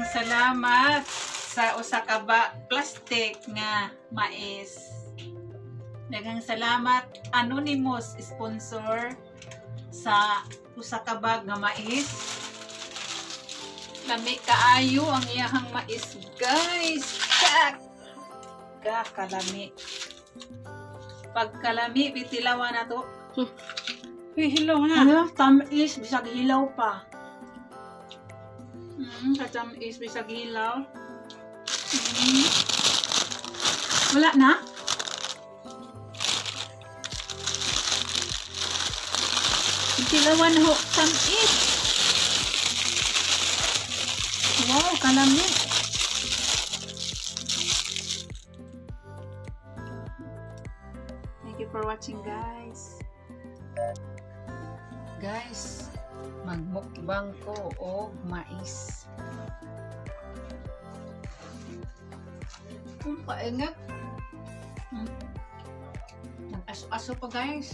salamat sa usa ka plastic nga mais. Daghang salamat Anonymous sponsor sa usa ka bag nga mais. Lami kaayo ang iyahang mais, guys. Kalami. Pagkalami bitilawan na to. Hilaw na. Ano? Tamis, bisag hilaw pa. Tamis bisag hilaw. Wala na? Bitilawan ho, tamis. Wow, kalami. Thank you for watching, guys. Guys, magmukbang ko og mais. Kaingat. Nag-aso-aso pa, guys.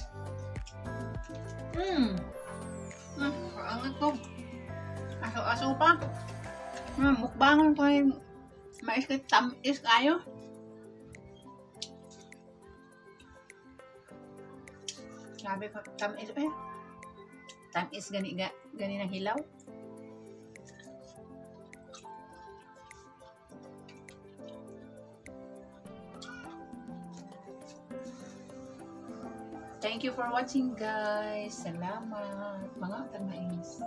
Kaangat ko. Aso-aso pa. Mukbangon ko yung mais kay tamis kayo. Sabi ko, tamis pa yan. Tamis gani ng hilaw. Thank you for watching, guys. Salamat. Mga mais.